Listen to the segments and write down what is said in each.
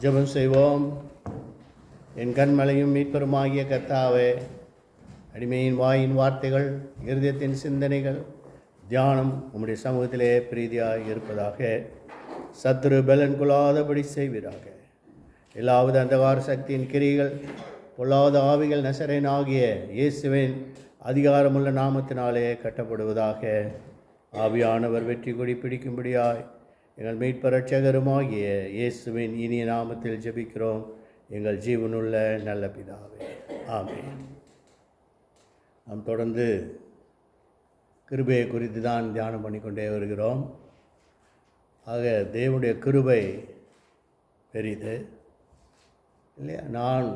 ஜெபம் செய்வோம். என் கண்மலையும் மீட்பருமாகிய கர்த்தாவே, அடிமையின் வாயின் வார்த்தைகள், இருதயத்தின் சிந்தனைகள், தியானம் உம்முடைய சமூகத்திலே பிரீதியாக இருப்பதாக. சத்துரு பலன் கொள்ளாதபடி செய்வீராக. எல்லாவது அந்தகார சக்தியின் கிரிகள், பொல்லாத ஆவிகள் நசரேனாகிய இயேசுவின் அதிகாரமுள்ள நாமத்தினாலே கட்டப்படுவதாக. ஆவியானவர் வெற்றி கொடி பிடிக்கும்படியாய் எங்கள் மீட்பர் இரட்சகருமாகிய இயேசுவின் இனிய நாமத்தில் ஜெபிக்கிறோம் எங்கள் ஜீவனுள்ள நல்ல பிதாவே, ஆமென். நாம் தொடர்ந்து கிருபையை குறித்து தான் தியானம் பண்ணிக்கொண்டே வருகிறோம். ஆக தேவனுடைய கிருபை பெரிது இல்லையா? நான்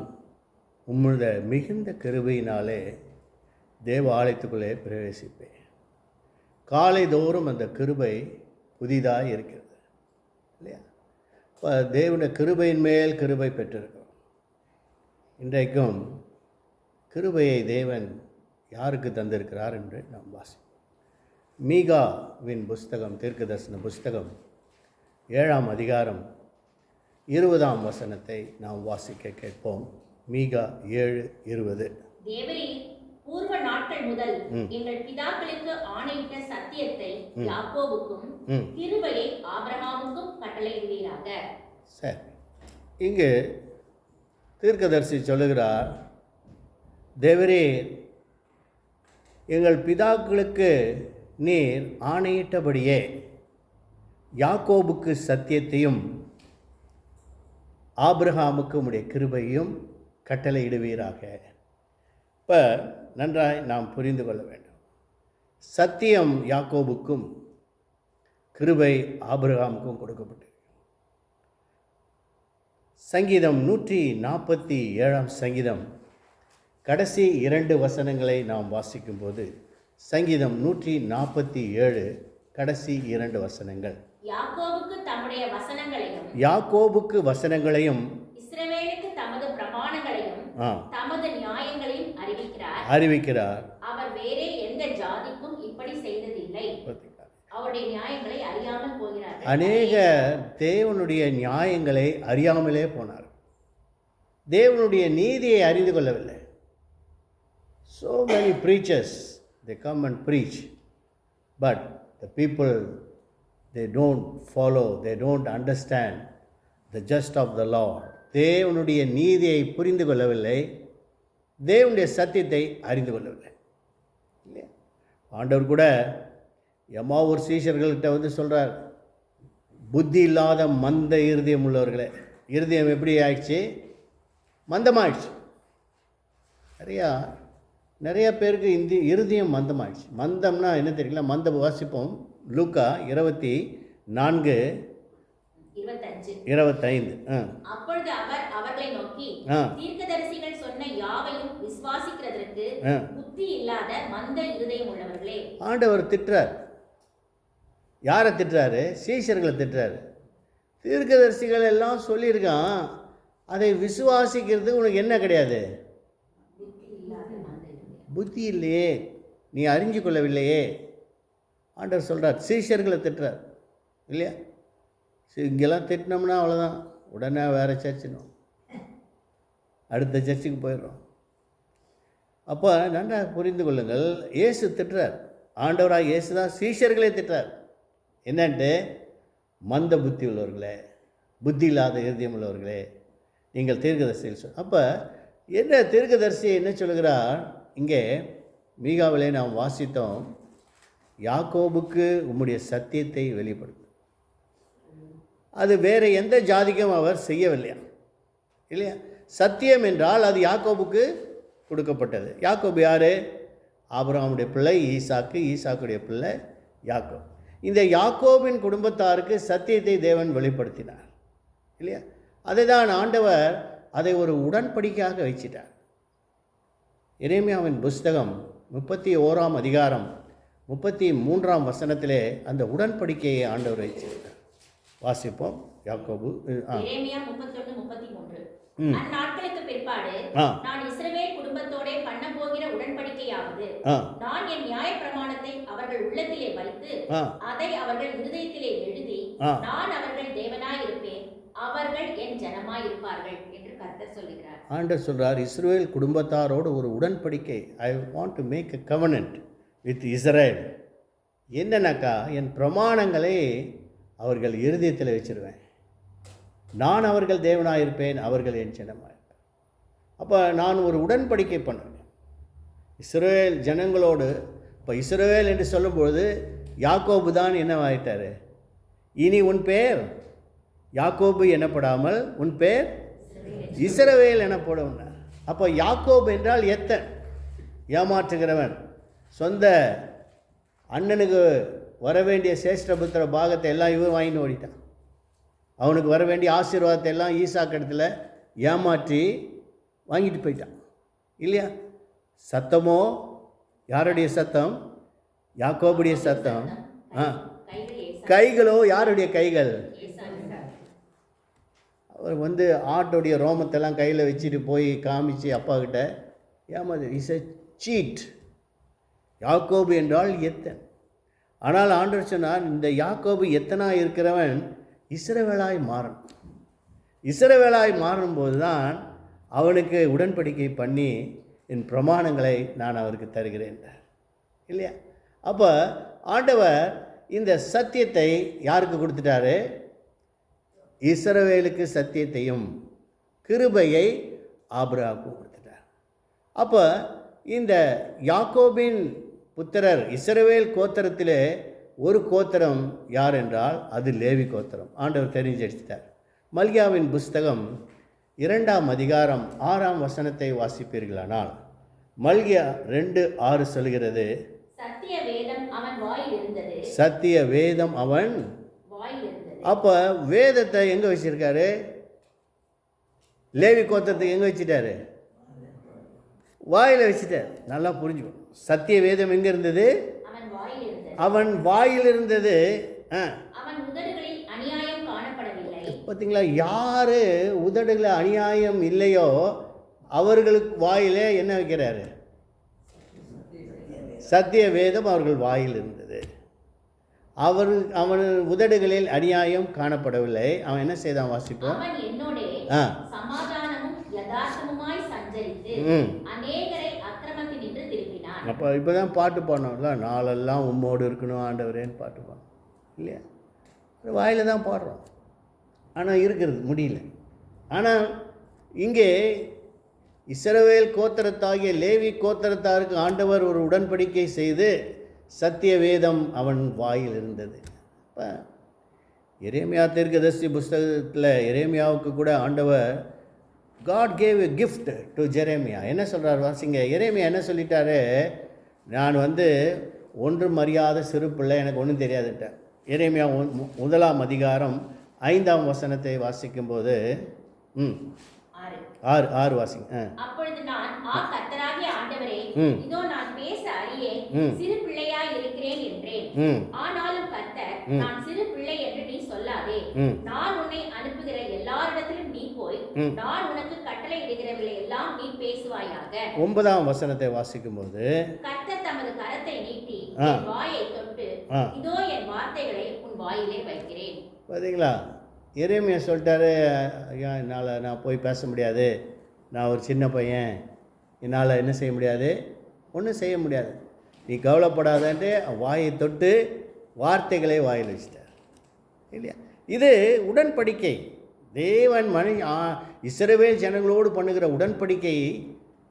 உம்முடைய மிகுந்த கிருபையினாலே தேவ ஆலயத்துக்குள்ளே பிரவேசிப்பேன். காலை தோறும் அந்த கிருபை புதிதாக இருக்கிறது இல்லையா? இப்போ தேவனுடைய கிருபையின் மேல் கிருபை பெற்றிருக்கிறோம். இன்றைக்கும் கிருபையை தேவன் யாருக்கு தந்திருக்கிறார் என்று நாம் வாசிப்போம். மீகாவின் புஸ்தகம், தீர்க்கதரிசன புஸ்தகம் 7ஆம் அதிகாரம் 20ஆம் வசனத்தை நாம் வாசிக்க கேட்போம். மீகா 7:20. பூர்வ நாட்கள் முதல் எங்கள் பிதாக்களுக்கு ஆணையிட்ட சத்தியத்தை யாக்கோபுக்கும் கிருபையை ஆபிரகாமுக்கும் கட்டளையிடுவீராக. சரி, இங்கு தீர்க்கதரிசி சொல்லுகிறார், தேவரீர் எங்கள் பிதாக்களுக்கு நீர் ஆணையிட்டபடியே யாக்கோபுக்கு சத்தியத்தையும் ஆபிரகாமுக்கு உம்முடைய கிருபையும் கட்டளையிடுவீராக. இப்போ நன்றாய் நாம் புரிந்து கொள்ள வேண்டும். சத்தியம் யாக்கோபுக்கும் கிருபை ஆபிரகாமுக்கும் கொடுக்கப்பட்டது. சங்கீதம் 147ஆம் சங்கீதம் கடைசி 2 வசனங்களை நாம் வாசிக்கும்போது, சங்கீதம் 147 கடைசி 2 வசனங்கள், யாக்கோபுக்கு தம்முடைய வசனங்களையும், யாக்கோபுக்கு வசனங்களையும், இஸ்ரவேலுக்கு தமது பிரமாணங்களையும் தமது நியாயங்களையும் அறிவிக்கிறார். அவர் வேறே எந்த ஜாதிக்கும் இப்படி செய்ததில்லை. அவருடைய நியாயங்களை அறியாமல் போகிறார். அநேக தேவனுடைய நியாயங்களை அறியாமலே போனார். தேவனுடைய நீதியை அறிந்து கொள்ளவில்லை. So many preachers, they come and preach, but the people, they don't follow, they don't understand the just of the Lord. தேவனுடைய நீதியை புரிந்து கொள்ளவில்லை, தேவனுடைய சத்தியத்தை அறிந்து கொள்ளவில்லை இல்லையா? ஆண்டவர் கூட எம்மாவூர் சீஷர்கள்கிட்ட வந்து சொல்கிறார், புத்தி இல்லாத மந்த இருதயம் உள்ளவர்களே. இருதயம் எப்படி ஆயிடுச்சு? மந்தமாயிடுச்சு. நிறைய பேருக்கு இந்த இருதயம் மந்தமாயிடுச்சு. மந்தம்னா என்ன தெரியல? மந்தம் வாசிப்போம். லூக்கா 24:25. அப்பொழுது அவர் அவர்களை நோக்கி, தீர்க்கதரிசிகள் சொன்ன யாவையும் விசுவாசிக்கிறதற்கு புத்தி இல்லாத மந்த இருதயம் உள்ளவர்களே. ஆண்டவர் திட்டுறார். யாரை திட்டுறாரு? சீஷர்களை திட்டுறாரு. தீர்க்கதரிசிகள் எல்லாம் சொல்லியிருக்கான், அதை விசுவாசிக்கிறதுக்கு உனக்கு என்ன கிடையாது? புத்தி இல்லையே, நீ அறிஞ்சு கொள்ளவில்லையே. ஆண்டவர் சொல்கிறார், சீஷர்களை திட்டுறார் இல்லையா? இங்கெல்லாம் திட்டினோம்னா அவ்வளோதான், உடனே வேறு சர்ச்சினோம், அடுத்த சர்ச்சுக்கு போயிடுறோம். அப்போ நன்றாக புரிந்து கொள்ளுங்கள், இயேசு திட்டுறார். ஆண்டவராக இயேசு தான் சீஷர்களே திட்டுறார். என்னன்ட்டு? மந்த புத்தி உள்ளவர்களே, புத்தி இல்லாத இருதயம் உள்ளவர்களே, நீங்கள் தீர்க்கதரிசிகள் சொல். அப்போ என்ன தீர்க்கதரிசி என்ன சொல்கிறார்? இங்கே மீகாவிலே நாம் வாசித்தோம், யாக்கோபுக்கு உம்முடைய சத்தியத்தை வெளிப்படுத்தும். அது வேறு எந்த ஜாதிக்கும் அவர் செய்யவில்லையா இல்லையா? சத்தியம் என்றால் அது யாக்கோபுக்கு கொடுக்கப்பட்டது. யாக்கோபு யார்? ஆபிரகாமுடைய பிள்ளை ஈசாக்கு, ஈசாக்குடைய பிள்ளை யாக்கோபு. இந்த யாக்கோபின் குடும்பத்தாருக்கு சத்தியத்தை தேவன் வெளிப்படுத்தினார் இல்லையா? அதை தான் ஆண்டவர் அதை ஒரு உடன்படிக்கையாக வச்சிட்டார். எரேமியாவின் புஸ்தகம் 31ஆம் அதிகாரம் 33ஆம் வசனத்திலே அந்த உடன்படிக்கையை ஆண்டவர் வச்சிருக்கார். வாசிப்போம். யாக்கோபு எரேமியா 31:33. அந்நாட்களுக்கு பிற்பாடு நான் இஸ்ரவேல் குடும்பத்தோட பண்ண போகிற உடன்படிக்கையாவது, நான் என் நியாயப்பிரமாணத்தை அவர்கள் உள்ளத்திலே வைத்து அதை அவர்கள் இருதயத்திலே எழுதி, நான் அவர்கள் தேவனாய் இருப்பேன், அவர்கள் என் ஜனமாய் இருப்பார்கள் என்று கர்த்தர் சொல்கிறார். ஆண்டவர் சொல்கிறார், இஸ்ரவேல் குடும்பத்தாரோடு ஒரு உடன்படிக்கை, I want to make a covenant with Israel. என்னன்னாக்கா, என் பிரமாணங்களை அவர்கள் இருதயத்தில் வச்சிருவேன். நான் அவர்கள் தேவனாக இருப்பேன், அவர்கள் என் ஜனமாக இருப்பேன். அப்போ நான் ஒரு உடன்படிக்கை பண்ணுவேன் இஸ்ரவேல் ஜனங்களோடு. இப்போ இஸ்ரவேல் என்று சொல்லும்பொழுது யாக்கோபு தான் என்னவாயிட்டார்? இனி உன் பேர் யாக்கோபு எனப்படாமல் உன் பேர் இஸ்ரவேல் எனப்படும். அப்போ யாக்கோபு என்றால் எத்தன், ஏமாற்றுகிறவன். சொந்த அண்ணனுக்கு வர வேண்டிய சேஷ்டபுத்திர பாகத்தை எல்லாம் இவன் வாங்கிட்டு ஓடிட்டான். அவனுக்கு வர வேண்டிய ஆசீர்வாதத்தை எல்லாம் ஈசாக்கு இடத்துல ஏமாற்றி வாங்கிட்டு போயிட்டான் இல்லையா? சத்தமோ யாருடைய சத்தம்? யாக்கோபுடைய சத்தம். கைகளோ யாருடைய கைகள்? அவர் வந்து ஆட்டுடைய ரோமத்தெல்லாம் கையில் வச்சுட்டு போய் காமிச்சு அப்பா கிட்ட ஏமாது. Is a seat. யாக்கோபு என்றால் எத்தன். ஆனால் ஆண்டவர் சொன்னார், இந்த யாக்கோபு எத்தனாக இருக்கிறவன் இஸ்ரவேலாய் மாறணும். இஸ்ரவேலாய் மாறும்போது தான் அவனுக்கு உடன்படிக்கை பண்ணி என் பிரமாணங்களை நான் அவருக்கு தருகிறேன் இல்லையா? அப்போ ஆண்டவர் இந்த சத்தியத்தை யாருக்கு கொடுத்துட்டாரு? இஸ்ரவேலுக்கு சத்தியத்தையும் கிருபையை ஆபிரகாமுக்கு கொடுத்துட்டார். அப்போ இந்த யாக்கோபின் புத்திரர் இஸ்ரவேல் கோத்திரத்திலே ஒரு கோத்திரம் யார் என்றால் அது லேவி கோத்திரம். ஆண்டவர் தெரிஞ்செடுத்தார். மல்கியாவின் புஸ்தகம் 2ஆம் அதிகாரம் 6ஆம் வசனத்தை வாசிப்பீர்களானால், மல்கியா 2:6 சொல்கிறது, சத்திய வேதம் அவன் வாயில் இருந்தது. சத்திய வேதம் அவன் வாயில் இருந்தது. அப்போ வேதத்தை எங்கே வச்சிருக்காரு? லேவி கோத்திரத்தை எங்கே வச்சுட்டாரு? வாயில் வச்சுட்டார். நல்லா புரிஞ்சுக்கணும். சத்திய வேதம் எங்கே இருந்தது? அவன் வாயில் இருந்தது. பார்த்தீங்களா? யார் உதடுகளில் அநியாயம் இல்லையோ அவர்களுக்கு வாயிலே என்ன வைக்கிறாரு? சத்திய வேதம் அவர்கள் வாயில் இருந்தது. அவன் உதடுகளில் அநியாயம் காணப்படவில்லை. அவன் என்ன செய்தான்? வாசிப்போம். அப்போ இப்போ தான் பாட்டு பாடணும்ல, நாளெல்லாம் உம்மோடு இருக்கணும் ஆண்டவரேன்னு பாட்டு பாடணும் இல்லையா? வாயில் தான் பாடுறோம், ஆனால் இருக்கிறது முடியல. ஆனால் இங்கே இஸ்ரவேல் கோத்திரத்தாகிய லேவி கோத்திரத்தாருக்கு ஆண்டவர் ஒரு உடன்படிக்கை செய்து சத்திய வேதம் அவன் வாயில் இருந்தது. இப்போ எரேமியா தீர்க்கதரிசி புஸ்தகத்தில் எரேமியாவுக்கு கூட ஆண்டவர் God gave a gift to Jeremiah. என்ன சொல்கிறார் வாசிங்க. எரேமியா என்ன சொல்லிட்டாரு? நான் வந்து ஒன்றும் அறியாத சிறு பிள்ளை, எனக்கு ஒன்றும் தெரியாதுட்டார். எரேமியா 1ஆம் அதிகாரம் 5ஆம் வசனத்தை வாசிக்கும்போது 6 வாசிங்க. அப்பொழுது நான் கர்த்தராகிய ஆண்டவரே, இதோ நான் பேச அறியேன், சிறு பிள்ளையாய் இருக்கிறேன் என்றேன். ஆனாலும் கர்த்தர், நான் சிறு பிள்ளை என்று நீ சொல்லாதே, நான் உன்னை அனுப்புகிற எல்லாரிடத்திலும் நீ போய் நான் உனக்கு கட்டளை இடுகிறவர்களை எல்லாம் நீ பேசுவாயாக. 9ஆம் வசனத்தை வாசிக்கும்போது, கர்த்தர் தமது கரத்தை நீட்டி என் வாயை தொட்டு, இதோ என் வார்த்தைகளை உன் வாயிலே வைக்கிறேன். பாத்தீங்களா? எரேமியா சொல்லிட்டாரு, ஐயா என்னால் நான் போய் பேச முடியாது, நான் ஒரு சின்ன பையன், என்னால் என்ன செய்ய முடியாது, ஒன்றும் செய்ய முடியாது, நீ கவலைப்படாதன்ட்டு வாயை தொட்டு வார்த்தைகளை வாயில் வச்சிட்டார் இல்லையா? இது உடன்படிக்கை. தேவன் இஸ்ரவேல் ஜனங்களோடு பண்ணுகிற உடன்படிக்கை.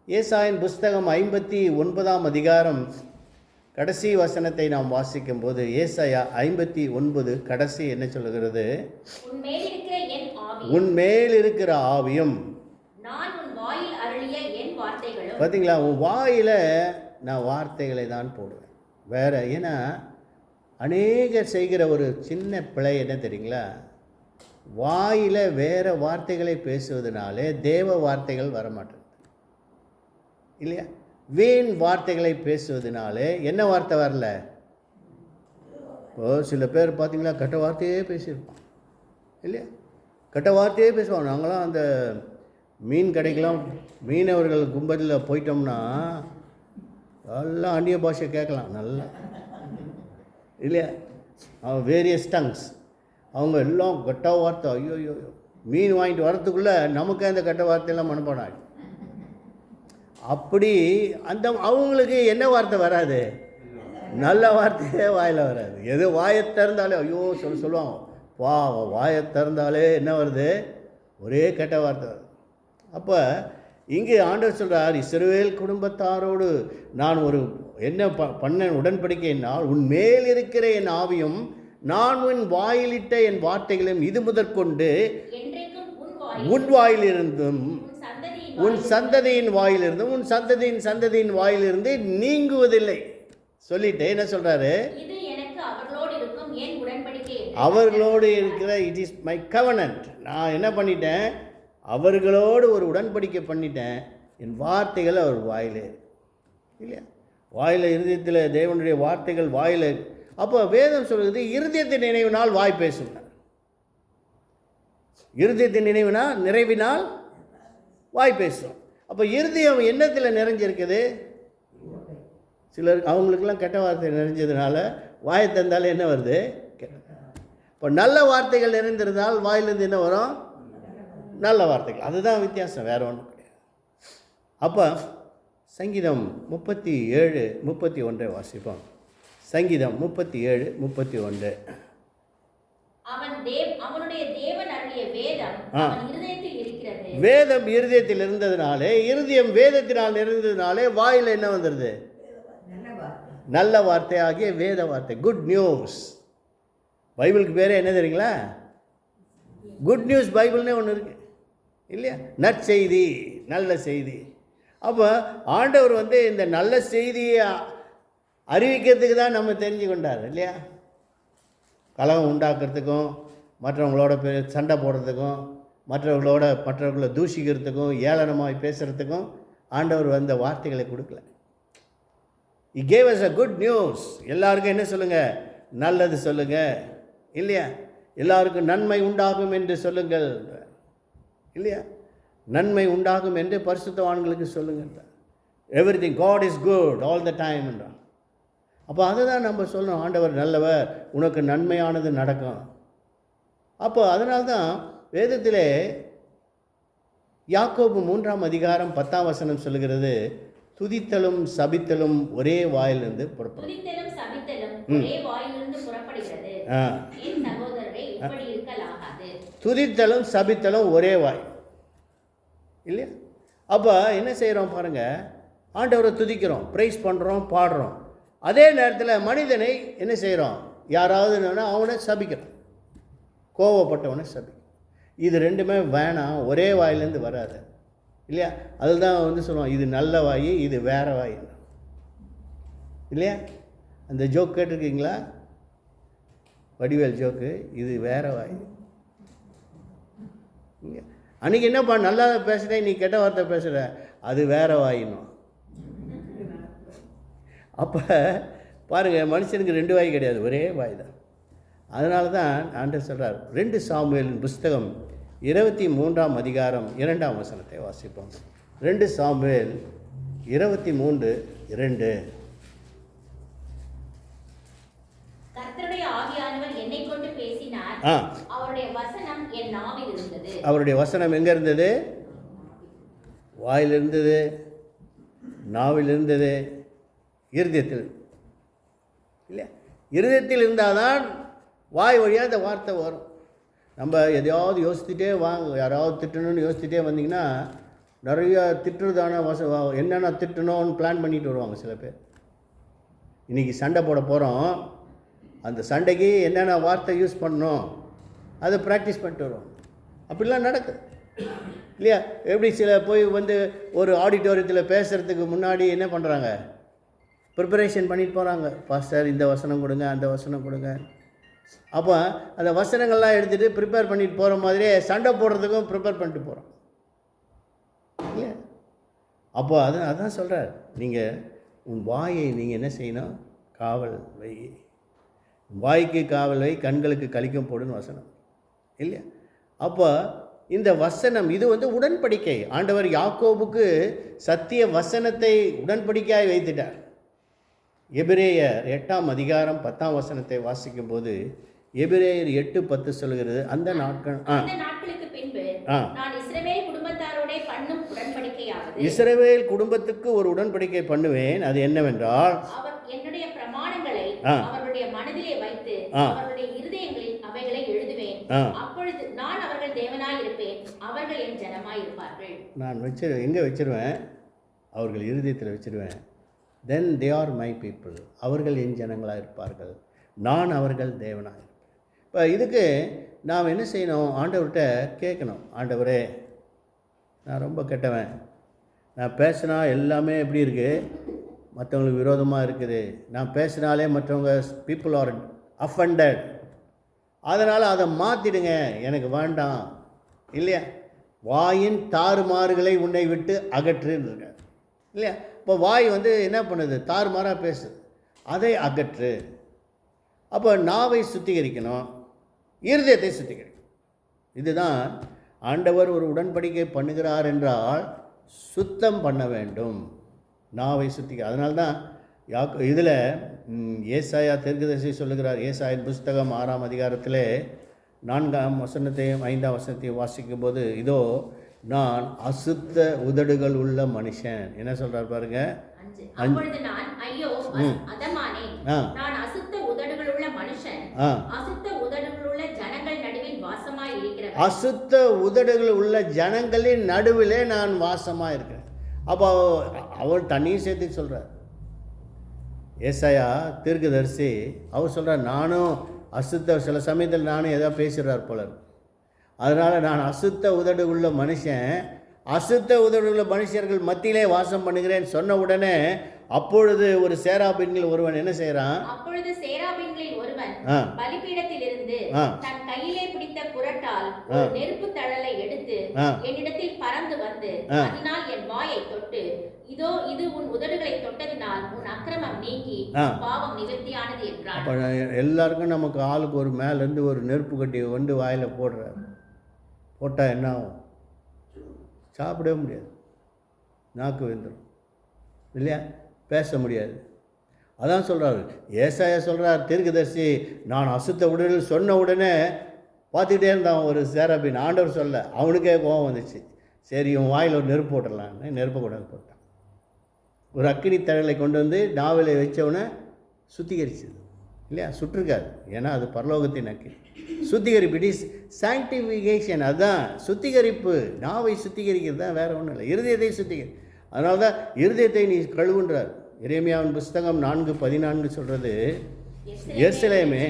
ஏசாயின் புஸ்தகம் 59ஆம் அதிகாரம் கடைசி வசனத்தை நாம் வாசிக்கும் போது, ஏசாயா 59 கடைசி என்ன சொல்லுகிறது? உன் மேல் இருக்கிற ஆவியும் பார்த்தீங்களா? உன் வாயில் நான் வார்த்தைகளை தான் போடுவேன். வேற ஏன்னா அநேகர் செய்கிற ஒரு சின்ன பிழை என்ன தெரியுங்களா? வாயில் வேறு வார்த்தைகளை பேசுவதனாலே தேவ வார்த்தைகள் வரமாட்டேங்குது இல்லையா? வீண் வார்த்தைகளை பேசுவதனாலே என்ன வார்த்தை வரல? இப்போ சில பேர் பார்த்தீங்களா, கெட்ட வார்த்தையே பேசியிருப்பான் இல்லையா? கெட்ட வார்த்தையே பேசுவாங்க. நாங்களாம் அந்த மீன் கடைக்கெல்லாம் மீனவர்கள் கும்பலில் போயிட்டோம்னா எல்லாம் அந்நிய பாஷை கேட்கலாம் நல்லா இல்லையா? வேரியஸ் டங்ஸ், அவங்க எல்லாம் கெட்ட வார்த்தை, ஐயோ மீன் வாங்கிட்டு வரத்துக்குள்ளே நமக்கு அந்த கெட்ட வார்த்தையெல்லாம் மனப்பாடம் ஆகிடும். அப்படி அந்த அவங்களுக்கு என்ன வார்த்தை வராது? நல்ல வார்த்தையே வாயில் வராது. எது வாயை திறந்தாலே ஐயோ சொல்லுவாங்க. வாயை திறந்தாலே என்ன வருது? ஒரே கெட்ட வார்த்தை வருது. அப்போ இங்கே ஆண்டவர் சொல்கிறார், இஸ்ரவேல் குடும்பத்தாரோடு நான் ஒரு என்ன பண்ண உடன்படிக்கையினால் உன் மேல் இருக்கிற என் ஆவியும் நான் உன் வாயிலிட்ட என் வார்த்தைகளையும் இது முதற்கொண்டு உன் வாயிலிருந்தும் உன் சந்ததியின் வாயிலிருந்தும் உன் சந்ததியின் வாயிலிருந்து நீங்குவதில்லை சொல்லிட்டு என்ன சொல்கிறாரு? அவர்களோடு இருக்கிற இட் இஸ் மை கவனன்ட். நான் என்ன பண்ணிட்டேன்? அவர்களோடு ஒரு உடன்படிக்கை பண்ணிட்டேன். என் வார்த்தைகள் அவர் வாயிலே இல்லையா? வாயில் இருதயத்தில் தேவனுடைய வார்த்தைகள் வாயில். அப்போ வேதம் சொல்கிறது இருதயத்தின் நினைவினால் வாய் பேசும். இருதயத்தின் நிறைவினால் வாய் பேசும். அப்போ இருதயம் என்னத்தில் நிறைஞ்சிருக்குது? சிலர் அவங்களுக்கெல்லாம் கெட்ட வார்த்தை நிறைஞ்சதுனால வாயை தந்தாலும் என்ன வருது? இப்போ நல்ல வார்த்தைகள் நிறைந்திருந்தால் வாயிலிருந்து என்ன வரும்? நல்ல வார்த்தைகள். அதுதான் வித்தியாசம், வேறு ஒன்றும் கிடையாது. அப்போ சங்கீதம் 37:31 வாசிப்போம். சங்கீதம் 37:31. வேதம் இருதயத்தில் இருந்ததுனாலே, இருதயம் வேதத்தினால் நிறைந்ததுனாலே வாயில் என்ன வந்துடுது? நல்ல வார்த்தை ஆகிய வேத வார்த்தை, குட் நியூஸ். பைபிளுக்கு பேரே என்ன தெரியுங்களா? குட் நியூஸ் பைபிள்னே ஒன்று இருக்குது இல்லையா? நற்செய்தி, நல்ல செய்தி. அப்போ ஆண்டவர் இந்த நல்ல செய்தியை அறிவிக்கிறதுக்கு தான் நம்ம தெரிஞ்சு கொண்டார் இல்லையா? கலகம் உண்டாக்குறதுக்கும், மற்றவங்களோட சண்டை போடுறதுக்கும், மற்றவர்களை தூஷிக்கிறதுக்கும், ஏளனமாய் பேசுகிறதுக்கும் ஆண்டவர் வார்த்தைகளை கொடுக்கல. He gave us a good news. எல்லாருக்கும் என்ன சொல்லுங்கள்? நல்லது சொல்லுங்கள் இல்லையா? எல்லாருக்கும் நன்மை உண்டாகும் என்று சொல்லுங்கள் இல்லையா? நன்மை உண்டாகும் என்று பரிசுத்தவான்களுக்கு சொல்லுங்கள். Everything God is good all the time என்றான். அப்போ அதை தான் நம்ம சொல்லணும். ஆண்டவர் நல்லவர், உனக்கு நன்மையானது நடக்கும். அப்போ அதனால்தான் வேதத்திலே யாக்கோபு 3:10 சொல்லுகிறது, துதித்தலும் சபித்தலும் ஒரே வாயிலிருந்து புறப்படும். துதித்தலும் சபித்தலும் ஒரே வாய் இல்லையா? அப்போ என்ன செய்கிறோம் பாருங்கள், ஆண்டவரை துதிக்கிறோம், ப்ரைஸ் பண்ணுறோம், பாடுறோம். அதே நேரத்தில் மனிதனை என்ன செய்கிறோம்? யாராவது அவனை சபிக்கிறோம், கோவப்பட்டவனை சபிக்கிறோம். இது ரெண்டுமே வேணாம், ஒரே வாயிலேருந்து வராது இல்லையா? அதில் தான் சொல்லுவோம், இது நல்ல வாய், இது வேறு வாய் இல்லையா? அந்த ஜோக் கேட்டிருக்கீங்களா? வடிவேல் ஜோக்கு, இது வேறு வாய். அன்றைக்கி என்னப்பா நல்லா பேசுகிறேன், நீ கெட்ட வார்த்தை பேசுகிற, அது வேறு வாயினும். அப்போ பாருங்கள், மனுஷனுக்கு 2 வாய் கிடையாது, ஒரே வாய் தான். அதனால தான் ஆண்டவர் சொல்கிறார். 2 சாமுவேலின் புஸ்தகம் 23:2 வாசிப்போம். 2 சாமுவேல் 23:2. அவருடைய வசனம் எங்கே இருந்தது? வாயில் இருந்தது, நாவில் இருந்தது, இருதயத்தில் இல்லையா? இருதயத்தில் இருந்தால் தான் வாய் வழியாக இந்த வார்த்தை வரும். நம்ம எதையாவது யோசிச்சுட்டே யாராவது திட்டணும்னு யோசிச்சுட்டே வந்தீங்கன்னா நிறையா திட்டுறதான என்னென்ன திட்டணும்னு பிளான் பண்ணிட்டு வருவாங்க சில பேர். இன்றைக்கி சண்டை போட போகிறோம், அந்த சண்டைக்கு என்னென்ன வார்த்தை யூஸ் பண்ணணும் அதை ப்ராக்டிஸ் பண்ணிட்டு வருவோம். அப்படிலாம் நடக்குது இல்லையா? எப்படி சில போய் ஒரு ஆடிட்டோரியத்தில் பேசுகிறதுக்கு முன்னாடி என்ன பண்ணுறாங்க? ப்ரிப்பரேஷன் பண்ணிட்டு போகிறாங்க. பாஸ்டர் இந்த வசனம் கொடுங்க, அந்த வசனம் கொடுங்க. அப்போ அந்த வசனங்கள்லாம் எடுத்துகிட்டு ப்ரிப்பேர் பண்ணிட்டு போகிற மாதிரியே சண்டை போடுறதுக்கும் ப்ரிப்பேர் பண்ணிட்டு போகிறோம் இல்லையா? அப்போ அதான் சொல்கிறார், நீங்கள் உன் வாயை நீங்கள் என்ன செய்யணும்? காவல் வை. வாய்க்கு காவல் வை, கண்களுக்கு கலிக்கும் போடுன்னு வசனம் இல்லையா? அப்போ இந்த வசனம் இது உடன்படிக்கை. ஆண்டவர் யாக்கோபுக்கு சத்திய வசனத்தை உடன்படிக்கையாய் வைத்துட்டார். எபிரேயர் 8:10 வாசிக்கும் போது எபிரேயர் 8:10 சொல்கிறது, அந்த நாட்களுக்கு நான் இஸ்ரவேல் குடும்பத்தாரோட பண்ணும் உடன்படிக்கையாவது, இஸ்ரவேல் குடும்பத்துக்கு ஒரு உடன்படிக்கை பண்ணுவேன். அது என்னவென்றால், என்னுடைய பிரமாணங்களை அவர்களுடைய மனதிலே வைத்து அவர்களுடைய இருதயங்களில் அவைகளை எழுதுவேன். அப்பொழுது நான் அவர்கள் தேவனாய் இருப்பேன், அவர்கள் என் ஜனமாய் இருப்பார்கள். நான் எங்கே வச்சிருவேன்? அவர்கள் இருதயத்தில் வச்சிருவேன். தென் தே ஆர் மை பீப்புள். அவர்கள் என் ஜனங்களாக இருப்பார்கள், நான் அவர்கள் தேவனாக இருப்பேன். இப்போ இதுக்கு நாம் என்ன செய்யணும்? ஆண்டவர்கிட்ட கேட்கணும். ஆண்டவரே, நான் ரொம்ப கெட்டவன், நான் பேசினா எல்லாமே எப்படி இருக்குது? மற்றவங்களுக்கு விரோதமாக இருக்குது. நான் பேசினாலே மற்றவங்க பீப்புள் ஆர் அஃபண்டட். அதனால் அதை மாற்றிடுங்க, எனக்கு வேண்டாம் இல்லையா? வாயின் தாறுமாறுகளை உன்னை விட்டு அகற்றுன்னு இருக்க இல்லையா? இப்போ வாய் என்ன பண்ணுது? தாறுமாறாக பேசுது, அதை அகற்று. அப்போ நாவை சுத்திகரிக்கணும், இருதயத்தை சுத்திகரிக்கணும். இதுதான் ஆண்டவர் ஒரு உடன்படிக்கை பண்ணுகிறார் என்றால் சுத்தம் பண்ண வேண்டும், நாவை சுத்திக. அதனால்தான் இதில் ஏசாயா தீர்க்கதரிசி சொல்லுகிறார். ஏசாயின் புஸ்தகம் 6ஆம் அதிகாரத்திலே 4ஆம் வசனத்தையும் 5ஆம் வசனத்தையும் வாசிக்கும் போது, இதோ நான் அசுத்த உதடுகள் உள்ள மனுஷன். என்ன சொல்றார் பாருங்க. அப்பொழுது நான் ஐயோ அதமானே, நான் அசுத்த உதடுகள் உள்ள மனுஷன், அசுத்த உதடுகள் உள்ள ஜனங்கள் நடுவில் வாசமாய் இருக்கிறேன். அசுத்த உதடுகள் உள்ள ஜனங்களின் நடுவிலே நான் வாசமாக இருக்கிறேன். அப்போ அவர் தண்ணியும் சேர்த்து சொல்கிறார். ஏசாயா தீர்க்கதரிசி அவர் சொல்கிறார், நானும் அசுத்த, சில சமயத்தில் நானும் ஏதாவது பேசுகிறார் போல. அதனால் நான் அசுத்த உதடு உள்ள மனுஷன், அசுத்த உதடு உள்ள மனுஷர்கள் மத்தியிலே வாசம் பண்ணுகிறேன் சொன்ன உடனே, அப்பொழுது ஒரு சேராபீன்களில் ஒருவன் என்ன செய்கிறான்? அப்பொழுது சேராபீன்களில் ஒருவன் பலிபீடத்திலிருந்து தன் கையிலே பிடித்த குறட்டால் ஒரு நெருப்பு தழலை எடுத்து என்னிடத்தில் பறந்து வந்து அதனால் என் வாயை தொட்டு, இதோ இது உன் உதடுகளை தொட்டதினால் உன் அக்கிரமம் நீங்கி பாவம் நிவர்த்தியானது என்றான். அப்ப எல்லாருக்கும் நமக்கு ஆளுக்கு ஒரு மேலேருந்து ஒரு நெருப்பு கட்டி வாயில போடுறார். போட்டால் என்ன ஆகும்? சாப்பிடவே முடியாது, நாக்கு வெந்துடும் இல்லையா? பேச முடியாது. அதான் சொல்கிறாரு ஏசாயா சொல்கிறார் தீர்க்கதரிசி, நான் அசுத்த உடலில் சொன்ன உடனே பார்த்துக்கிட்டே இருந்தான் ஒரு சேராபீன். ஆண்டவர் சொல்ல, அவனுக்கே கோபம் வந்துச்சு. சரி, இவன் வாயில் ஒரு நெருப்பு போட்டுடலான்னு நெருப்பை கொண்டாந்து போட்டான். ஒரு அக்கினி தழலை கொண்டு வந்து நாவலை வச்சவனை சுத்திகரிச்சது இல்லையா? சுட்டிருக்காது, ஏன்னா அது பரலோகத்தின் அக்கினி. சுத்திகரிப்பு, இட் இஸ் சாங்டிஃபிகேஷன். அதுதான் சுத்திகரிப்பு. நாவை சுத்திகரிக்கிறது தான், வேறு ஒன்றும் இல்லை. இருதயத்தை சுத்திகரி. அதனால தான் இருதயத்தை நீ கழுவுன்றார். எரேமியாவின் புஸ்தகம் 4:14 சொல்கிறது, எருசலேமே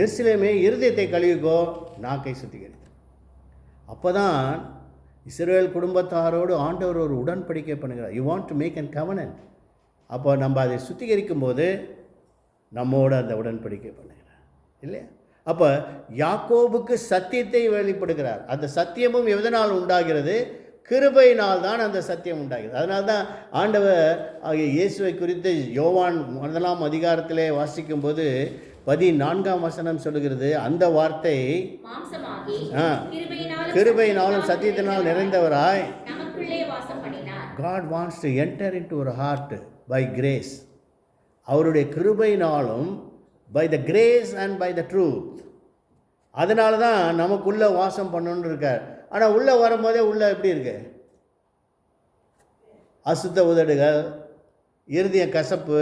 எருசலேமே இருதயத்தை கழுவிக்கோ, நாக்கை சுத்திகரி. அப்போ தான் இஸ்ரவேல் குடும்பத்தாரோடு ஆண்டவர் ஒரு உடன்படிக்கை பண்ணுகிறார். You want to make an covenant. அப்போ நம்ம அதை சுத்திகரிக்கும் போது நம்மோடு அந்த உடன்படிக்கை பண்ணுகிறார் இல்லையா? அப்போ யாக்கோபுக்கு சத்தியத்தை வெளிப்படுகிறார். அந்த சத்தியமும் எதனால் உண்டாகிறது? கிருபையினால் தான் அந்த சத்தியம் உண்டாகிறது. அதனால தான் ஆண்டவர் இயேசுவை குறித்து யோவான் 1ஆம் அதிகாரத்திலே வாசிக்கும் போது 14ஆம் வசனம் சொல்லுகிறது, அந்த வார்த்தை கிருபையினாலும் சத்தியத்தினால் நிறைந்தவராய் God wants to enter into our heart by grace. அவருடைய கிருபையினாலும், by the grace and by the truth. அதனால தான் நமக்குள்ளே வாசம் பண்ணணுன்னு இருக்கார். ஆனால் உள்ளே வரும்போதே உள்ளே எப்படி இருக்கு? அசுத்த உதடுகள், இருதய கசப்பு,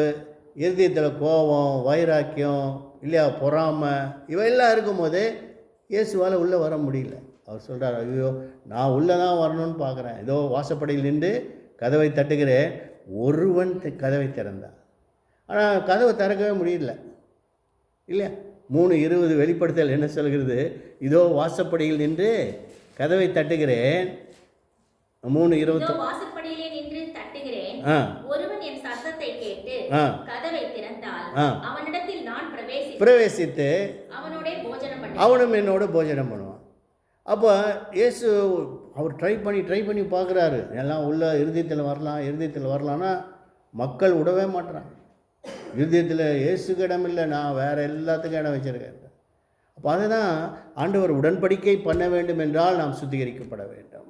இருதயத்தில் கோபம், வைராக்கியம் இல்லையா, பொறாமை, இவையெல்லாம் இருக்கும்போது இயேசுவால் உள்ளே வர முடியல. அவர் சொல்கிறார், ஐயோ நான் உள்ளே தான் வரணும்னு பார்க்குறேன், ஏதோ வாசப்படியில் நின்று கதவை தட்டுகிறேன், ஒருவன் கதவை திறந்தான். ஆனால் கதவை திறக்கவே முடியல இல்லையா? 3:20 வெளிப்படுத்தல் என்ன சொல்கிறது? இதோ வாசப்படியில் நின்று கதவை தட்டுகிறேன். 3:20 வாசப்படியிலே நின்று தட்டுகிறேன், ஒருவன் என் சத்தத்தை கேட்டு கதவை திறந்தால் அவனிடத்தில் நான் பிரவேசித்து அவனும் என்னோட போஜனம் பண்ணுவான். அப்போ இயேசு அவர் ட்ரை பண்ணி பார்க்குறாரு, எல்லாம் உள்ள இருதயத்தில் வரலான்னா மக்கள் விடவே மாட்டுறாங்க. இருதயத்தில் இயேசுக்கு இடம் இல்லை, நான் வேறு எல்லாத்துக்கும் இடம் வச்சுருக்கேன். அப்போ அதுதான் ஆண்டவர் உடன்படிக்கை பண்ண வேண்டும் என்றால் நாம் சுத்திகரிக்கப்பட வேண்டும்.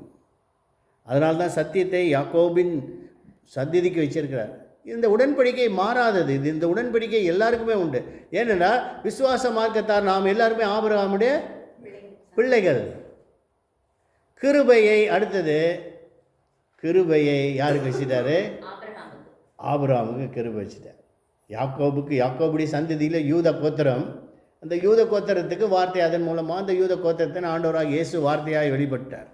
அதனால்தான் சத்தியத்தை யாக்கோபின் சந்ததிக்கு வச்சிருக்கிறார். இந்த உடன்படிக்கை மாறாதது. இந்த உடன்படிக்கை எல்லாருக்குமே உண்டு. ஏனென்றால் விசுவாச மார்க்கத்தார் நாம் எல்லாருமே ஆபிரகாமுடைய பிள்ளைகள். கிருபையை அடுத்தது கிருபையை யாருக்கு வச்சுட்டாரு? ஆபிரகாமுக்கு கிருபை வச்சுட்டார். யாக்கோபுடைய சந்ததியில் யூத கோத்திரம். அந்த யூத கோத்திரத்துக்கு வார்த்தை, அதன் மூலமாக அந்த யூத கோத்திரத்தின் ஆண்டவராக இயேசு வார்த்தையாக வெளிப்பட்டார்.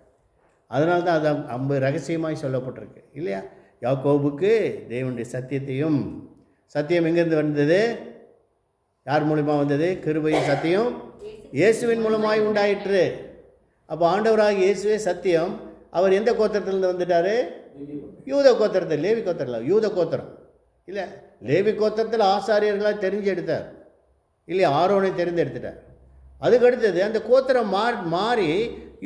அதனால தான் அது ரொம்ப ரகசியமாய் சொல்லப்பட்டிருக்கு இல்லையா? யாக்கோபுக்கு தேவனுடைய சத்தியத்தையும், சத்தியம் எங்கேருந்து வந்தது? யார் மூலமாக வந்தது? கிருபையும் சத்தியம் இயேசுவின் மூலமாய் உண்டாயிற்று. அப்போ ஆண்டவராக இயேசுவே சத்தியம். அவர் எந்த கோத்திரத்திலேருந்து வந்துட்டார்? யூத கோத்திரத்தில். லேவி கோத்திரம், யூத கோத்திரம் இல்லை. லேவி கோத்திரத்தில் ஆசாரியர்களாக தெரிஞ்செடுத்தார் இல்லையா? ஆரோனை தெரிந்தெடுத்துட்டார். அதுக்கு அடுத்தது அந்த கோத்திரம் மாறி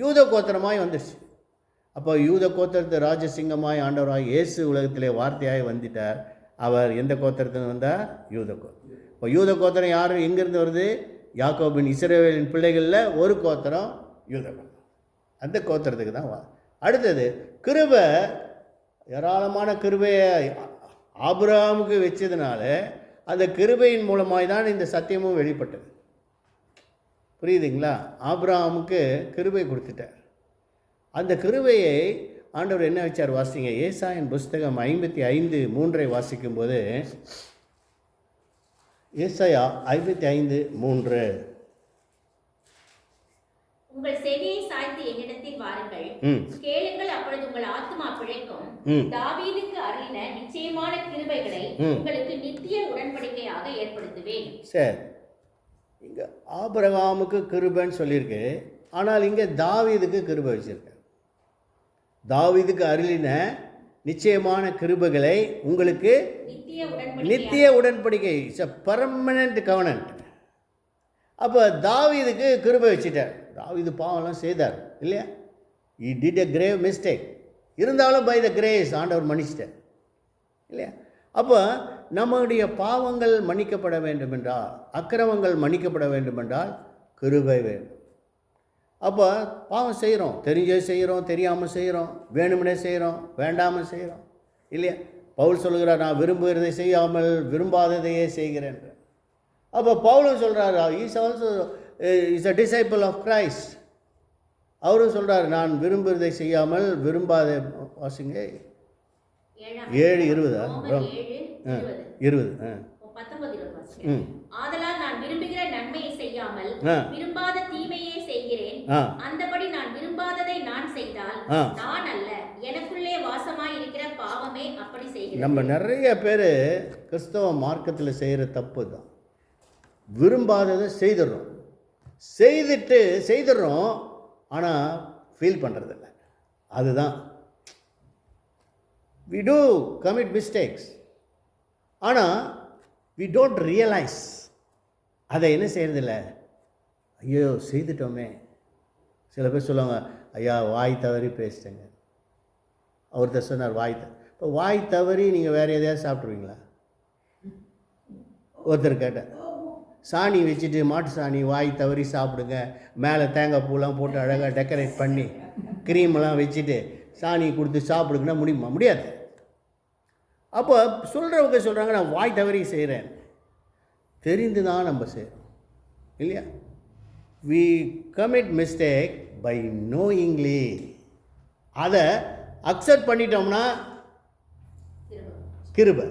யூத கோத்திரமாய் வந்துடுச்சு. அப்போ யூத கோத்திரத்தை ராஜசிங்கமாய் ஆண்டவராக இயேசு உலகத்திலே வார்த்தையாய் வந்துட்டார். அவர் எந்த கோத்திரத்தில் வந்தார்? யூத கோத்திரம். இப்போ யூத கோத்திரம் யார் எங்கேருந்து வருது? யாக்கோபின் இஸ்ரவேலின் பிள்ளைகளில் ஒரு கோத்திரம் யூத கோத்திரம். அந்த கோத்திரத்துக்கு தான் அடுத்தது கிருபை. ஏராளமான கிருபையை ஆபிரகாமுக்கு வச்சதுனால அந்த கிருபையின் மூலமாய் தான் இந்த சத்தியமும் வெளிப்பட்டது. புரியுதுங்களா? ஆபிரகாமுக்கு கிருபை கொடுத்துட்டார். அந்த கிருபையை ஆண்டவர் என்ன வச்சார்? வாசிங்க. ஏசாயின் புஸ்தகம் 55:3 வாசிக்கும்போது, ஏசாயா 55:3, உங்கள் செவியை சாய்த்து என்னிடத்தில் வாருங்கள், கேளுங்கள், அப்பொழுது உங்கள் ஆத்துமா பிழைக்கும். தாவீதுக்கு அருளின நிச்சயமான கிருபைகளை உங்களுக்கு நித்திய உடன்படிக்கையாக ஏற்படுத்துவேன். சரி, இங்க ஆபிரகாமுக்கு கிருபைன்னு சொல்லியிருக்கு. ஆனால் இங்கே தாவீதுக்கு கிருபை வச்சிருக்க. தாவீதுக்கு அருளின நிச்சயமான கிருபைகளை உங்களுக்கு நித்திய உடன்படிக்கை. It's a permanent covenant. அப்போ தாவீதுக்கு கிருபை வச்சுட்டார். தாவீது பாவம்லாம் செய்தார் இல்லையா? he did a grave mistake. இருந்தாலும் பை த கிரேஸ் ஆண்டவர் மன்னிச்சிட்டார் இல்லையா? அப்போ நம்முடைய பாவங்கள் மன்னிக்கப்பட வேண்டும் என்றால், அக்கிரமங்கள் மன்னிக்கப்பட வேண்டும் என்றால் கிருபை வேண்டும். அப்போ பாவம் செய்கிறோம், தெரிஞ்சே செய்கிறோம், தெரியாமல் செய்கிறோம், வேணும்னே செய்கிறோம், வேண்டாமல் செய்கிறோம் இல்லையா? பவுல் சொல்கிறார், நான் விரும்புகிறதை செய்யாமல் விரும்பாததையே செய்கிறேன். அப்போ பவுலும் சொல்கிறார், is also is a disciple of Christ. அவரும் சொல்கிறார், நான் விரும்புகிறதை செய்யாமல் விரும்பாத. வாசிங்க 7:20. ஆதலால் நான் விரும்புகிற நன்மையை செய்யாமல் விரும்பாத தீமையே செய்கிறேன். அந்தபடி நான் விரும்பாததை நான் செய்தால் நான் அல்ல, எனக்குள்ளே வாசமாய் இருக்கிற பாவமே அப்படி செய்கிறது. நம்ம நிறைய பேர் கிறிஸ்தவ மார்க்கத்தில் செய்கிற தப்பு தான். விரும்பாததை செய்துடுறோம், ஆனால் ஃபீல் பண்ணுறதில்ல. அதுதான் we do commit mistakes, ஆனால் we don't realize. அதை என்ன செய்கிறதில்ல? ஐயோ செய்துட்டோமே. சில பேர் சொல்லுவாங்க, ஐயா வாய் தவறி பேசிட்டேங்க. ஒருத்தர் சொன்னார் இப்போ வாய் தவறி நீங்கள் வேறு எதையாவது சாப்பிட்ருவீங்களா? ஒருத்தர் கேட்டார், சாணி வச்சுட்டு மாட்டு சாணி வாய் தவறி சாப்பிடுங்க, மேலே தேங்காய் பூலாம் போட்டு அழகாக டெக்கரேட் பண்ணி க்ரீமெல்லாம் வச்சுட்டு சாணி கொடுத்து சாப்பிடுங்கன்னா முடியுமா? முடியாது. அப்போ சொல்கிறவங்க சொல்கிறாங்க, நான் வாய் தவறி செய்கிறேன். தெரிந்து தான் நம்ம செய்கிறோம் இல்லையா? we commit mistake by knowingly. அதை அக்செப்ட் பண்ணிட்டோம்னா கிருபை.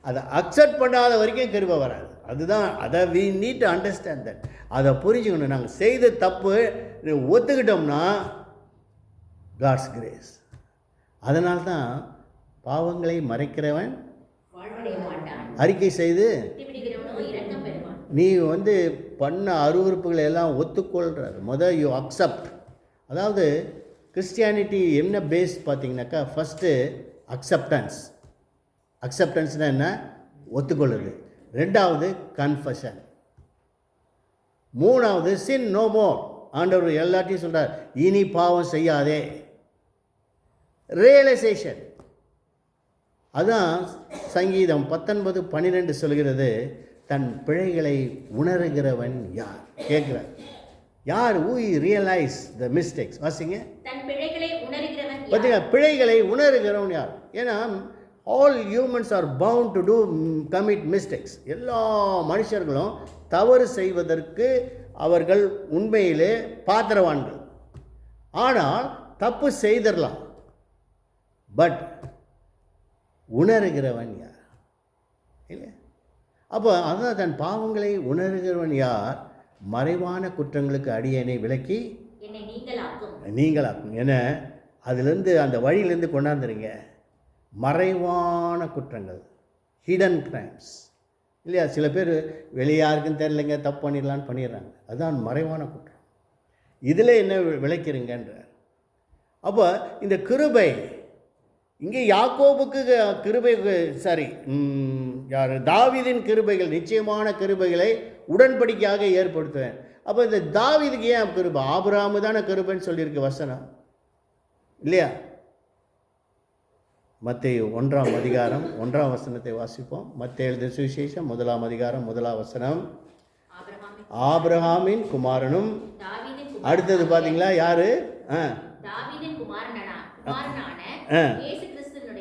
அதை அக்செப்ட் பண்ணாத வரைக்கும் கிருபை வராது. அதுதான் அதை we need to understand that. அதை புரிஞ்சுக்கணும். நாங்கள் செய்த தப்பு ஒத்துக்கிட்டோம்னா காட்ஸ் கிரேஸ். அதனால தான் பாவங்களை மறைக்கிறவன் அறிக்கை செய்து நீ பண்ண அருவருப்புகளை எல்லாம் ஒத்துக்கொள்கிறார். You accept. அதாவது கிறிஸ்டியானிட்டி என்ன பேஸ் பார்த்தீங்கன்னாக்கா, ஃபஸ்ட்டு அக்செப்டன்ஸ்னால் என்ன? ஒத்துக்கொள்ளுது. ரெண்டாவது கன்ஃபஷன். மூணாவது சின் நோ மோர். ஆண்டவர் எல்லாத்தையும் சொல்கிறார், இனி பாவம் செய்யாதே. ரியலைசேஷன். அதான் சங்கீதம் 19:12 சொல்கிறது, தன் பிழைகளை உணர்கிறவன் யார்? கேட்குறார். யார்? who realize the mistakes? வாசிங்க. தன் பிழைகளை உணர்கிறவன் யார்? பார்த்தீங்க, பிழைகளை உணர்கிறவன் யார்? ஏன்னா all humans are bound to do commit mistakes. எல்லா மனுஷர்களும் தவறு செய்வதற்கு அவர்கள் உண்மையிலே பாத்திரவான்கள். ஆனால் தப்பு செய்திடலாம். பட் உணர்கிறவன் யார்? இல்லை. அப்போ அதான் தன் பாவங்களை உணர்கிறவன் யார்? மறைவான குற்றங்களுக்கு அடியேனை விலக்கி என்னை நீங்களாக்கும். நீங்களாக்கும். ஏன்னா அதுலேருந்து அந்த வழியிலேருந்து கொண்டாந்துறீங்க. மறைவான குற்றங்கள், ஹிடன் கிரைம்ஸ் இல்லையா? சில பேர் வெளியே யாருக்குன்னு தெரியலைங்க, தப்பு பண்ணிடலான்னு பண்ணிடுறாங்க. அதுதான் மறைவான குற்றம். இதில் என்ன விளைக்கிறீங்கன்றார். அப்போ இந்த கிருபை இங்கே யாக்கோபுக்கு கிருபை, சாரி யார், தாவீதின் கிருபைகள், நிச்சயமான கிருபைகளை உடன்படிக்கையாக ஏற்படுத்துவேன். அப்போ இந்த தாவீதுக்கு ஏன் கிருபை? ஆபிரகாமு தானே கிருபைன்னு சொல்லியிருக்கு வசனம் இல்லையா? மத்தேயு 1ஆம் அதிகாரம் 1ஆம் வசனத்தை வாசிப்போம். மத்தேயு எழுதின சுவிசேஷம் 1ஆம் அதிகாரம் 1ஆம் வசனம். ஆபிரகாமின் குமாரனும், அடுத்தது பார்த்தீங்களா யாரு?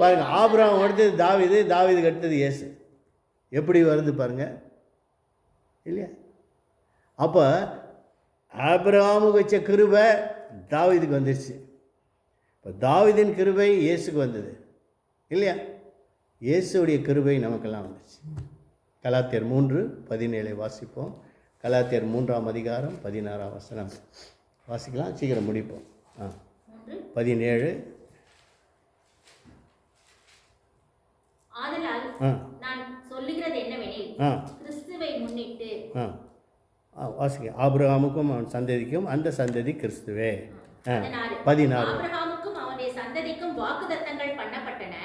பாருங்க, ஆபிரகாம் அடுத்தது தாவீது, தாவீதுக்கு அடுத்தது இயேசு. எப்படி வருது பாருங்க இல்லையா? அப்போ ஆபிரகாமுக்கு வச்ச கிருபை தாவீதுக்கு வந்துருச்சு. இப்போ தாவீதின் கிருபை இயேசுக்கு வந்தது இல்லையா? இயேசுடைய கிருபை நமக்கெல்லாம் வந்துச்சு. கலாத்தியர் 3:17 வாசிப்போம். கலாத்தியர் 3ஆம் அதிகாரம் 16ஆம் வசனம் வாசிக்கலாம். சீக்கிரம் முடிப்போம். 17. ஆதலால் நான் சொல்லுகிறது என்னவெனில், கிறிஸ்துவை முன்னிட்டு வாசிக்க, ஆபிரகாமுக்கும் அவன் சந்ததிக்கும் அந்த சந்ததி கிறிஸ்துவே. 16. ஆபிரகாமுக்கும் அவனுடைய சந்ததிக்கும் வாக்குத்தத்தங்கள் பண்ணப்பட்டன.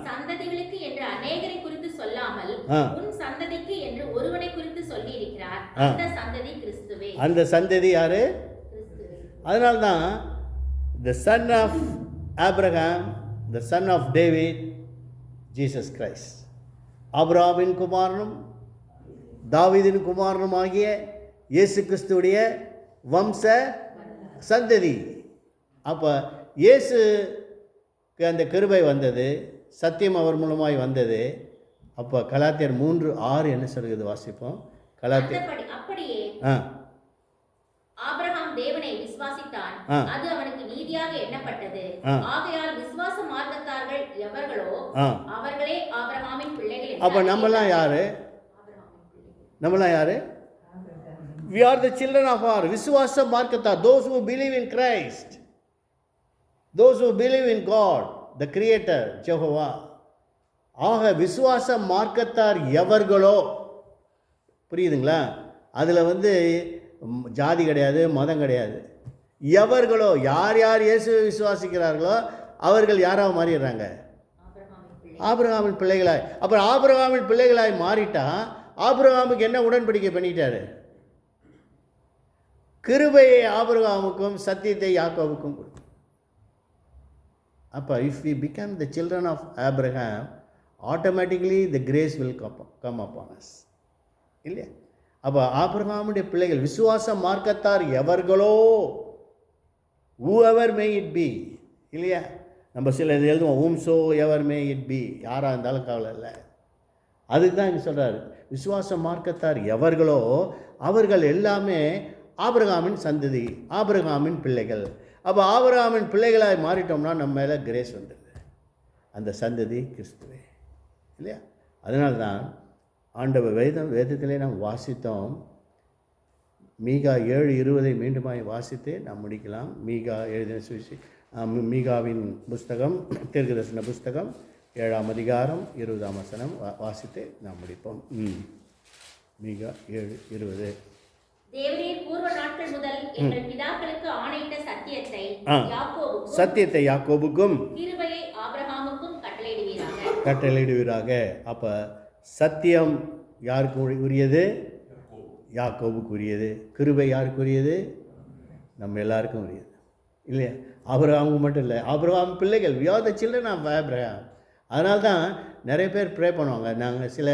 சந்ததிகளுக்கு என்று அநேகரை குறித்து சொல்லாமல் உன் சந்ததிக்கு என்று ஒருவனை குறித்து சொல்லி இருக்கிறார். அந்த சந்ததி கிறிஸ்துவே. அந்த சந்ததி யாரு? அதனால்தான் the son of Abraham, the son of David, Jesus Christ. ஆபிரகாமின் குமாரனும் தாவீதின் குமாரனும் ஆகிய இயேசு கிறிஸ்துடைய வம்ச சந்ததி. அப்போ இயேசுக்கு அந்த கிருபை வந்தது, சத்தியம் அவர் மூலமாய் வந்தது. அப்போ கலாத்தியர் 3:6 என்ன சொல்கிறது வாசிப்போம். கலாத்தியர் அப்படியே ஆபிரகாம் தேவனை விசுவாசித்தான், அது அவனுக்கு நீதியாக எண்ணப்பட்டது. ஆகையால் விசுவாச மார்க்கத்தார்கள் எவர்களோ அவர்களே ஆபிரகாமின் பிள்ளைகள். அப்ப நம்மலாம் யாரு? நம்மலாம் யாரு? We are the children of our விசுவாச மார்க்கத்தார், those who believe in Christ, those who believe in God, the creator Jehovah. ஆக விசுவாச மார்க்கத்தார் எவர்களோ, புரியுதுங்களா? அதில் ஜாதி கிடையாது, மதம் கிடையாது. எவர்களோ, யார் யார் இயேசு விசுவாசிக்கிறார்களோ அவர்கள் யாராக மாறிடுறாங்க? ஆபிரகாமின் பிள்ளைகளாய். அப்புறம் ஆபிரகாமின் பிள்ளைகளாய் மாறிட்டா ஆபிரகாமுக்கு என்ன உடன்படிக்கை பண்ணிட்டாரு? கிருபையை ஆபிரகாமுக்கும் சத்தியத்தை யாக்கோபுக்கும் கொடுக்கும். அப்போ if we become the children of Abraham, automatically the grace will come upon us. இல்லையா? அப்போ ஆபிரகாமுடைய பிள்ளைகள் விசுவாச மார்க்கத்தார் எவர்களோ, whoever may it be, இல்லையா? நம்ம சில இது எழுதுவோம், whomso ever may it be, யாராக இருந்தாலும் கவலை இல்லை. அதுக்கு தான் இங்கே சொல்கிறாரு, விசுவாச மார்க்கத்தார் எவர்களோ அவர்கள் எல்லாமே ஆபிரகாமின் சந்ததி, ஆபிரகாமின் பிள்ளைகள். அப்போ ஆபிரகாமின் பிள்ளைகளாக மாறிட்டோம்னா நம்ம மேலே கிரேஸ் வந்துடுது. அந்த சந்ததி கிறிஸ்துவே இல்லையா? அதனால தான் ஆண்டவர் வேதத்திலே நாம் வாசித்தோம். மீகா 7:20 மீண்டுமாய் வாசித்து நாம் முடிக்கலாம். மீகா எழுதின மீகாவின் புஸ்தகம், தீர்க்கதரிசன புஸ்தகம் 7ஆம் அதிகாரம் 20ஆம் வசனம் வாசித்து நாம் முடிப்போம். மீகா 7:20. தேவரீர் பூர்வ நாட்கள் முதல் எங்கள் பிதாக்களுக்கு ஆணையிட்ட சத்தியத்தை யாக்கோபுக்கும் கிருபையை ஆபிரகாமுக்கும் கட்டளையிடுவீராக. அப்போ சத்தியம் யாருக்கு உரியது? யாக்கோபுக்கு உரியது. கிருபை யாருக்கு உரியது? நம்ம எல்லாருக்கும் உரியது இல்லையா? ஆபிரகாமுக்கு மட்டும் இல்லை, ஆபிரகாம் பிள்ளைகள், we are the children of Abraham. அதனால தான் நிறைய பேர் ப்ரே பண்ணுவாங்க. நாங்கள் சில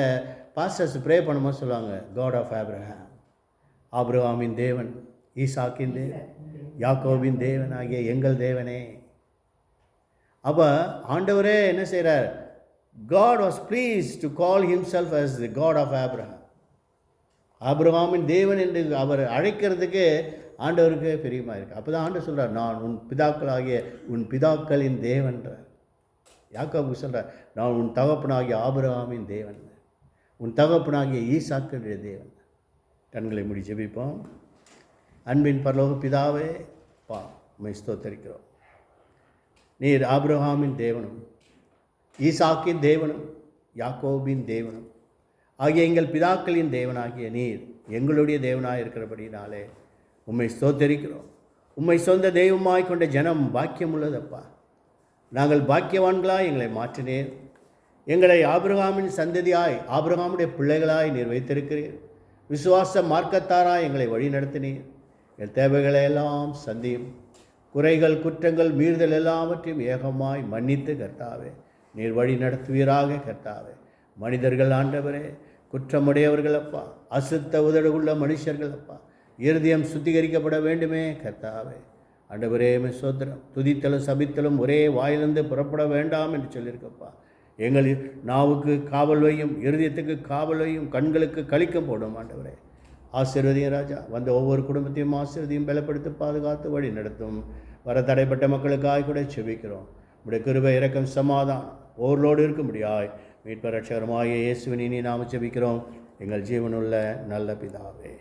பாஸ்டர்ஸ் ப்ரே பண்ணும்போது சொல்லுவாங்க, காட் ஆஃப் ஆபிரகாம், ஆபிரகாமின் தேவன், ஈசாக்கின் தேவன், யாக்கோபின் தேவன் ஆகிய எங்கள் தேவனே. அப்போ ஆண்டவரே என்ன செய்கிறார்? God was pleased to call himself as the God of Abraham. ஆபிரகாமின் தேவன் என்று அவர் அழைக்கிறதுக்கு ஆண்டவருக்கு பிரியமாக இருக்குது. அப்போ தான் ஆண்டவர் சொல்கிறார், நான் உன் பிதாக்களின் தேவன்றார். யாக்கோபு சொல்கிறார், நான் உன் தகப்பனாகிய ஆபிரகாமின் தேவன், உன் தகப்பனாகிய ஈசாக்குடைய தேவன். கண்களை மூடி ஜெபிப்போம். அன்பின் பரலோக பிதாவே, உம்மை ஸ்தோத்திரிக்கிறோம். நீர் ஆபிரகாமின் தேவனும் ஈசாக்கின் தேவனும் யாக்கோபின் தேவனும் ஆகிய எங்கள் பிதாக்களின் தேவனாகிய நீர் எங்களுடைய தேவனாக இருக்கிறபடினாலே உம்மை ஸ்தோத்திரிக்கிறோம். உம்மை சொந்த தெய்வமாய் கொண்ட ஜனம் பாக்கியம் உள்ளதப்பா. நாங்கள் பாக்கியவான்களாய் எங்களை மாற்றினேன். எங்களை ஆபிரகாமின் சந்ததியாய், ஆபிரகாமுடைய பிள்ளைகளாய் நீர் வைத்திருக்கிறீர். விசுவாச மார்க்கத்தாராய் எங்களை வழி நடத்தினீர். எங்கள் தேவைகளை எல்லாம் சந்தியும். குறைகள், குற்றங்கள், மீறுதல் எல்லாவற்றையும் ஏகமாய் மன்னித்து கர்த்தாவே நீர் வழி நடத்துவீராக. கர்த்தாவே, மனிதர்கள் ஆண்டவரே குற்றமுடையவர்கள் அப்பா, அசுத்த உதடுள்ள மனுஷர்கள் அப்பா, இருதயம் சுத்திகரிக்கப்பட வேண்டுமே கர்த்தாவே. ஆண்டவரே சோத்திரம். துதித்தலும் சபித்தலும் ஒரே வாயிலிருந்து புறப்பட வேண்டாம் என்று சொல்லியிருக்கப்பா. எங்கள் நாவுக்கு காவல் வையும், இருதயத்துக்கு காவல் வையும், கண்களுக்கு கழிக்கம் போடும் ஆண்டவரே. ஆசீர்வதியும் ராஜா. வந்த ஒவ்வொரு குடும்பத்தையும் ஆசீர்வதியும் பலப்படுத்தி பாதுகாத்து வழி நடத்தும். வர தடைப்பட்ட மக்களுக்காக கூட செபிக்கிறோம். உடைய கிருபை, இரக்கம், சமாதானம் ஓவர்களோடு இருக்கும்படியாய் மீட்பர் ரட்சகருமாகிய இயேசுவின் இனி நாம செபிக்கிறோம் எங்கள் ஜீவனுள்ள நல்ல பிதாவே.